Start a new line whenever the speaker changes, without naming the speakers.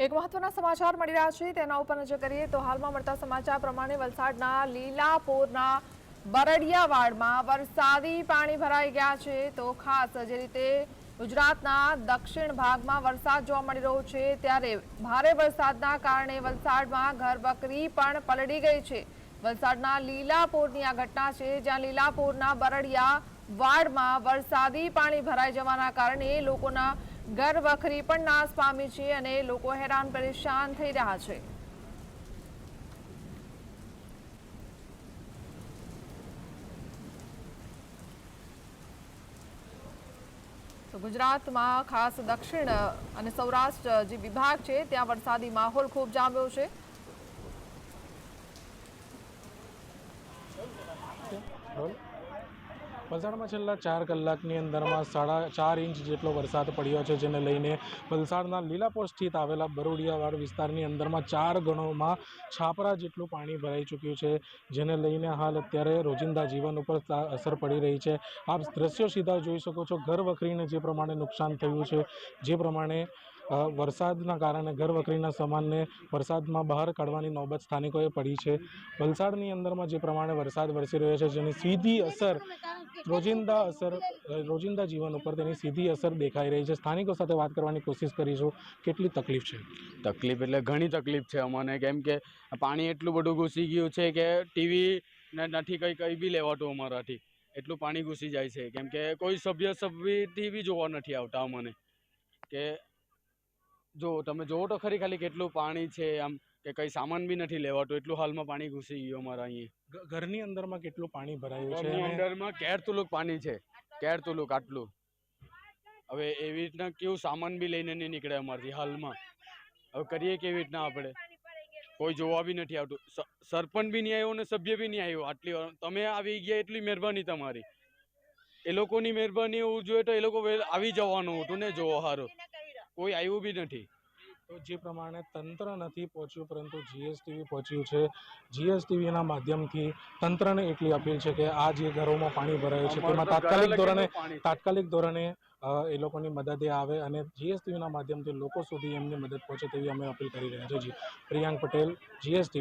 એક મહત્વના સમાચાર મળી રહ્યા છે તેના ઉપર નજર કરીએ તો હાલમાં મળતા સમાચાર પ્રમાણે વલસાડના લીલાપોરના બરડિયાવાડમાં વરસાદી પાણી ભરાઈ ગયા છે। તો ખાસ જે રીતે ગુજરાતના દક્ષિણ ભાગમાં વરસાદ જોવા મળી રહ્યો છે ત્યારે ભારે વરસાદના કારણે વલસાડમાં ઘરવકરી પણ પલળી ગઈ છે। વલસાડના લીલાપોરની આ ઘટના છે જ્યાં લીલાપોરના બરડિયાવાડમાં વરસાદી પાણી ભરાઈ જવાના કારણે લોકોના ઘરવખરી પણ નાશ પામી છે અને લોકો હેરાન પરેશાન થઈ રહ્યા છે। તો ગુજરાતમાં ખાસ દક્ષિણ અને સૌરાષ્ટ્ર જે વિભાગ છે ત્યાં વરસાદી માહોલ ખૂબ જામ્યો છે।
વલસાડમાં છેલ્લા 4 કલાકની અંદરમાં 4.5 ઇંચ જેટલો વરસાદ પડ્યો છે, જેને લઈને વલસાડના લીલાપોર સ્થિત આવેલા બરોડિયાવાડ વિસ્તારની અંદરમાં 4 ગણોમાં છાપરા જેટલું પાણી ભરાઈ ચૂક્યું છે, જેને લઈને હાલ અત્યારે રોજિંદા જીવન ઉપર અસર પડી રહી છે। આપ દ્રશ્યો સીધા જોઈ શકો છો, ઘર વખરીને જે પ્રમાણે નુકસાન થયું છે, જે પ્રમાણે વરસાદના કારણે ઘરવખરીના સામાનને વરસાદમાં બહાર કાઢવાની નોબત સ્થાનિકોએ પડી છે। વલસાડની અંદરમાં જે પ્રમાણે વરસાદ વરસી રહ્યો છે જેની સીધી અસર રોજિંદા જીવન ઉપર તેની સીધી અસર દેખાઈ રહી છે। સ્થાનિકો સાથે વાત કરવાની કોશિશ કરીશું। કેટલી તકલીફ છે?
તકલીફ એટલે ઘણી તકલીફ છે અમને, કેમ કે પાણી એટલું બધું ઘૂસી ગયું છે કે ટીવી નથી કંઈ બી લેવાતું અમારાથી, એટલું પાણી ઘૂસી જાય છે। કેમ કે કોઈ સભ્યથી બી જોવા નથી આવતા અમને, કે જો તમે જોવો તો ખરી ખાલી કેટલું પાણી છે, આમ કે કંઈ સામાન બી નથી લેવાતું, એટલું હાલમાં પાણી ઘૂસી ગયું અમારા અહીં।
ઘરની અંદરમાં કેટલું પાણી ભરાયું છે?
ઘરની અંદરમાં કેર તુલુક પાણી છે, કેર તુલુક આટલું। હવે એવી રીતના કેવું સામાન બી લઈને નહીં નીકળે અમારથી હાલમાં। હવે કરીએ કેવી રીતના આપણે? કોઈ જોવા બી નથી આવતું, સરપંચ બી નહીં આવ્યો અને સભ્ય બી નહીં આવ્યો। આટલી તમે આવી ગયા એટલી મહેરબાની તમારી, એ લોકોની મહેરબાની હોવું જોઈએ તો એ લોકો આવી જવાનું હતું ને જોવો સારું, કોઈ આવ્યું બી નથી।
તો જે પ્રમાણે તંત્ર નથી પહોંચ્યું પરંતુ જીએસટીવી પહોંચ્યું છે। જીએસટીવીના માધ્યમથી તંત્રને એટલી અપીલ છે કે આ જે ઘરોમાં પાણી ભરાયું છે તેમાં તાત્કાલિક ધોરણે એ લોકોની મદદે આવે અને જીએસટીવીના માધ્યમથી લોકો સુધી એમની મદદ પહોંચે તેવી અમે અપીલ કરી રહ્યા છીએ। પ્રિયાંક પટેલ, જીએસટીવી।